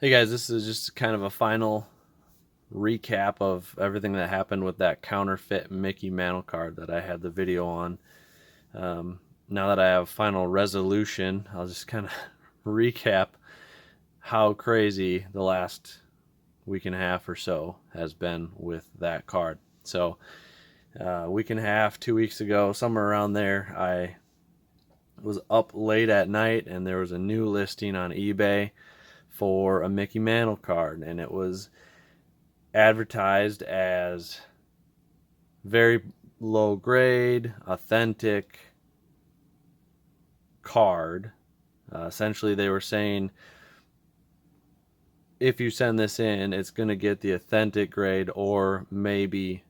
Hey guys, this is just kind of a final recap of everything that happened with that counterfeit Mickey Mantle card that I had the video on. Now that I have final resolution, I'll just kind of recap how crazy the last week and a half or so has been with that card. So, a week and a half, 2 weeks ago, somewhere around there, I was up late at night and there was a new listing on eBay for a Mickey Mantle card, and it was advertised as very low grade, authentic card. Essentially, they were saying if you send this in, it's going to get the authentic grade or maybe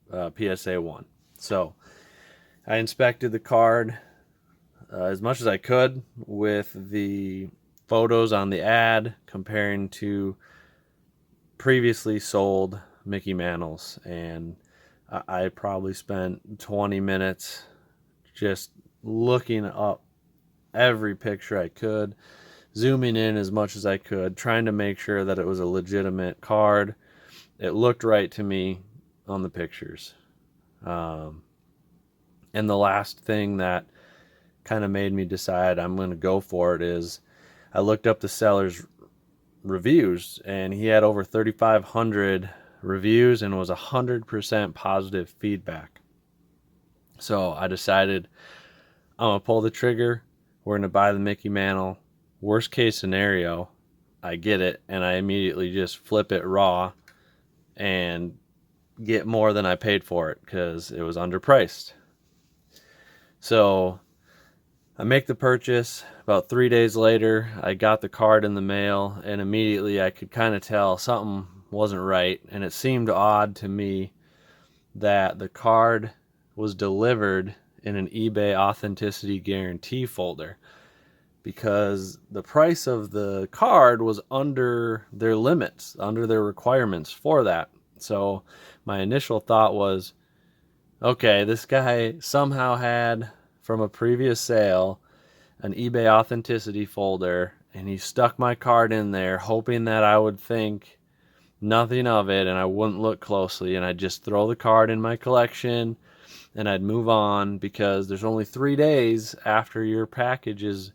PSA 1. So I inspected the card as much as I could with the photos on the ad comparing to previously sold Mickey Mantles, and I probably spent 20 minutes just looking up every picture I could, zooming in as much as I could, trying to make sure that it was a legitimate card. It looked right to me on the pictures. And the last thing that kind of made me decide I'm going to go for it is I looked up the seller's reviews, and he had over 3,500 reviews and was 100% positive feedback. So I decided I'm going to pull the trigger. We're going to buy the Mickey Mantle. Worst case scenario, I get it and I immediately just flip it raw and get more than I paid for it because it was underpriced. So I make the purchase. About 3 days later, I got the card in the mail, and immediately I could kind of tell something wasn't right. And it seemed odd to me that the card was delivered in an eBay authenticity guarantee folder because the price of the card was under their limits, under their requirements for that. So my initial thought was, okay, this guy somehow had from a previous sale an eBay authenticity folder, and he stuck my card in there hoping that I would think nothing of it and I wouldn't look closely, and I'd just throw the card in my collection and I'd move on because there's only 3 days after your package is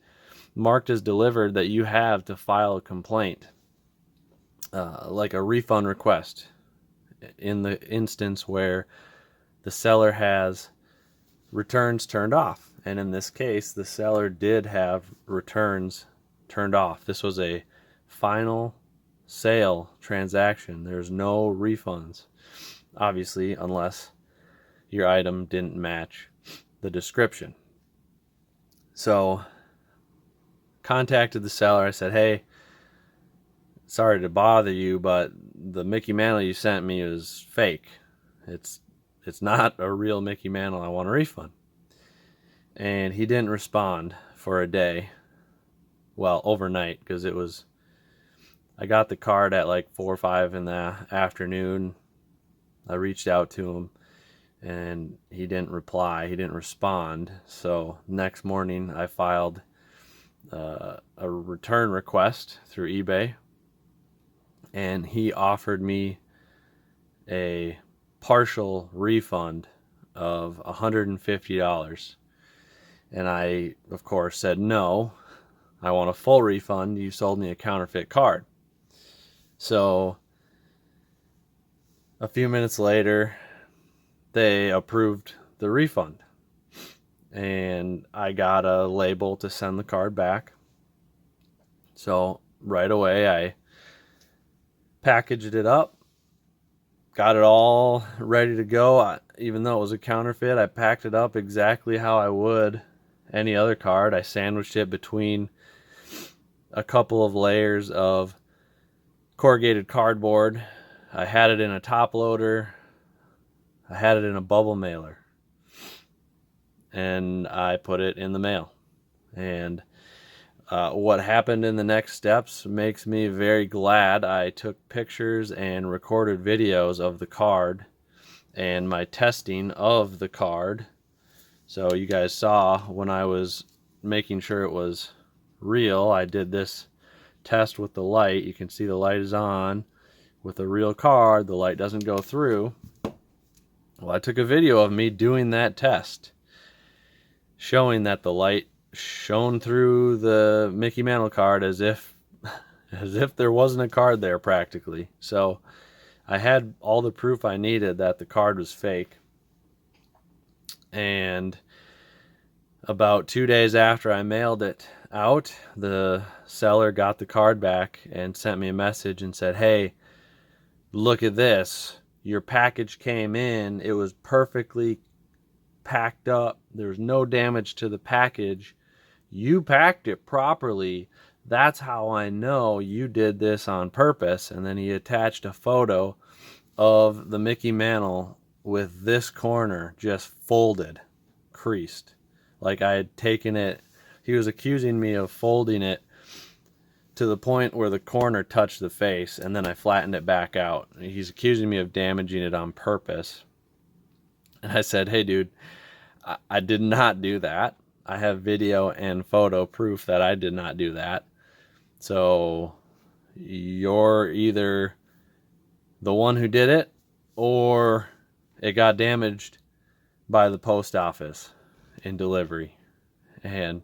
marked as delivered that you have to file a complaint, like a refund request in the instance where the seller has returns turned off. And in this case, the seller did have returns turned off. This was a final sale transaction. There's no refunds, obviously, unless your item didn't match the description. So, contacted the seller. I said, hey, sorry to bother you, but the Mickey Mantle you sent me is fake. It's not a real Mickey Mantle. I want a refund. And he didn't respond for a day. Well, overnight, because I got the card at like 4 or 5 in the afternoon. I reached out to him and he didn't reply. He didn't respond. So next morning I filed a return request through eBay, and he offered me a partial refund of $150. And I, of course, said no. I want a full refund. You sold me a counterfeit card. So a few minutes later, they approved the refund. And I got a label to send the card back. So right away, I packaged it up, got it all ready to go. Even though it was a counterfeit, I packed it up exactly how I would any other card. I sandwiched it between a couple of layers of corrugated cardboard. I had it in a top loader. I had it in a bubble mailer. And I put it in the mail. And what happened in the next steps makes me very glad I took pictures and recorded videos of the card and my testing of the card. So you guys saw when I was making sure it was real, I did this test with the light. You can see the light is on. With a real card, the light doesn't go through. Well, I took a video of me doing that test, showing that the light shone through the Mickey Mantle card as if there wasn't a card there practically. So I had all the proof I needed that the card was fake. And about 2 days after I mailed it out, the seller got the card back and sent me a message and said, "Hey, look at this. Your package came in. It was perfectly packed up. There was no damage to the package. You packed it properly. That's how I know you did this on purpose." And then he attached a photo of the Mickey Mantle with this corner just folded, creased. Like I had taken it. He was accusing me of folding it to the point where the corner touched the face, and then I flattened it back out. He's accusing me of damaging it on purpose. And I said, "Hey, dude, I did not do that. I have video and photo proof that I did not do that. So you're either the one who did it, or it got damaged by the post office in delivery." And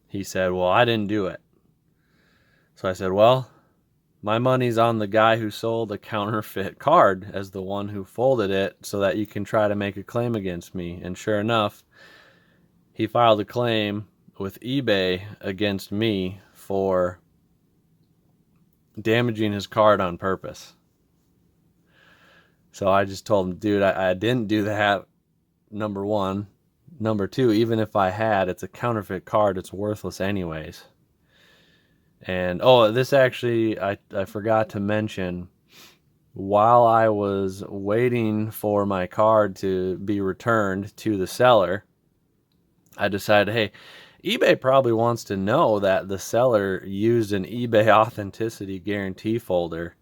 he said, "Well, I didn't do it." So I said, "Well, my money's on the guy who sold a counterfeit card as the one who folded it so that you can try to make a claim against me." And sure enough, he filed a claim with eBay against me for damaging his card on purpose. So I just told him, "Dude, I didn't do that, number one. Number two, even if I had, it's a counterfeit card. It's worthless anyways." And this actually, I forgot to mention, while I was waiting for my card to be returned to the seller, I decided, hey, eBay probably wants to know that the seller used an eBay authenticity guarantee folder,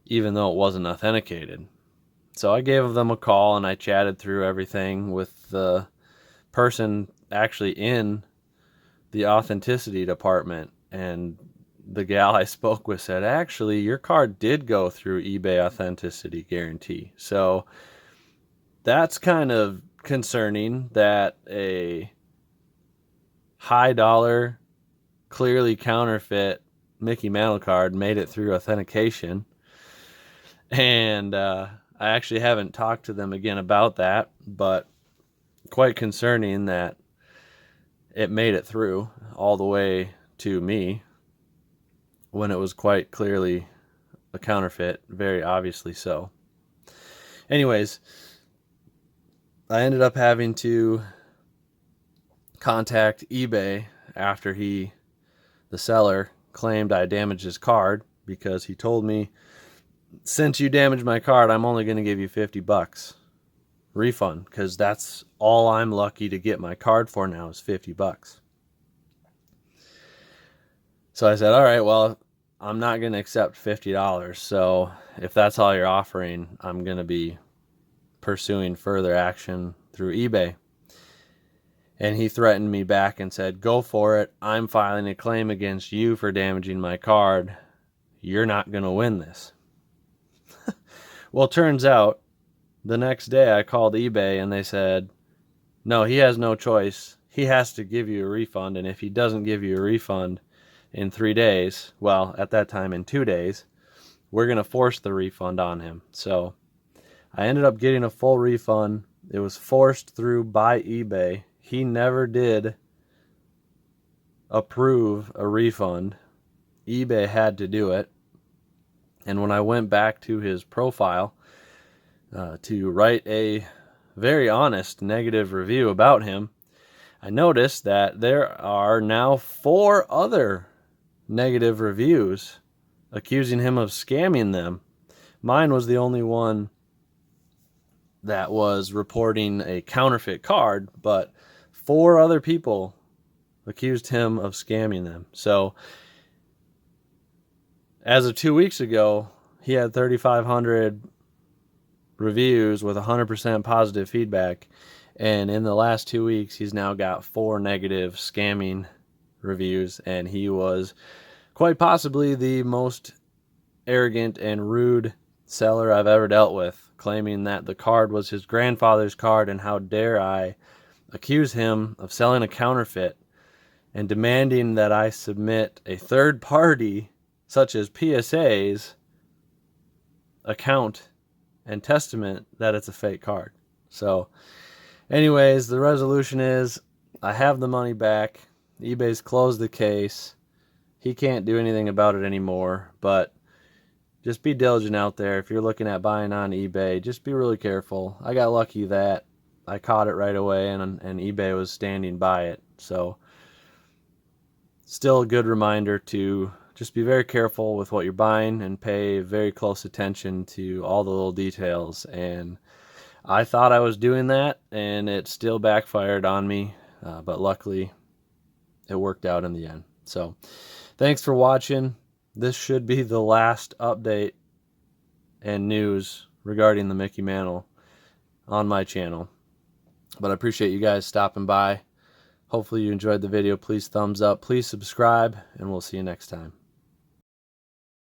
even though it wasn't authenticated. So I gave them a call and I chatted through everything with the person actually in the authenticity department. And the gal I spoke with said, "Actually, your card did go through eBay authenticity guarantee." So that's kind of concerning that a high dollar, clearly counterfeit Mickey Mantle card made it through authentication. And I actually haven't talked to them again about that, but quite concerning that it made it through all the way to me when it was quite clearly a counterfeit, very obviously so. Anyways, I ended up having to contact eBay after the seller claimed I damaged his card, because he told me, "Since you damaged my card, I'm only going to give you $50 refund, because that's all I'm lucky to get my card for now is $50. So I said, "All right, well, I'm not going to accept $50. So if that's all you're offering, I'm going to be pursuing further action through eBay." And he threatened me back and said, "Go for it. I'm filing a claim against you for damaging my card. You're not going to win this." Well, turns out the next day I called eBay and they said, "No, he has no choice. He has to give you a refund. And if he doesn't give you a refund in 3 days, well, at that time in 2 days, we're going to force the refund on him." So I ended up getting a full refund. It was forced through by eBay. He never did approve a refund. eBay had to do it. And when I went back to his profile to write a very honest negative review about him, I noticed that there are now 4 other negative reviews accusing him of scamming them. Mine was the only one that was reporting a counterfeit card, but 4 other people accused him of scamming them. So as of 2 weeks ago, he had 3,500 reviews with 100% positive feedback. And in the last 2 weeks, he's now got 4 negative scamming reviews. And he was quite possibly the most arrogant and rude seller I've ever dealt with, claiming that the card was his grandfather's card, and how dare I accuse him of selling a counterfeit, and demanding that I submit a third party, such as PSA's, account and testament that it's a fake card. So anyways, the resolution is I have the money back. eBay's closed the case. He can't do anything about it anymore, but just be diligent out there. If you're looking at buying on eBay, just be really careful. I got lucky that I caught it right away, and eBay was standing by it. So still a good reminder to just be very careful with what you're buying and pay very close attention to all the little details. And I thought I was doing that, and it still backfired on me, but luckily it worked out in the end. So thanks for watching. This should be the last update and news regarding the Mickey Mantle on my channel, but I appreciate you guys stopping by. Hopefully you enjoyed the video. Please thumbs up, please subscribe, and we'll see you next time.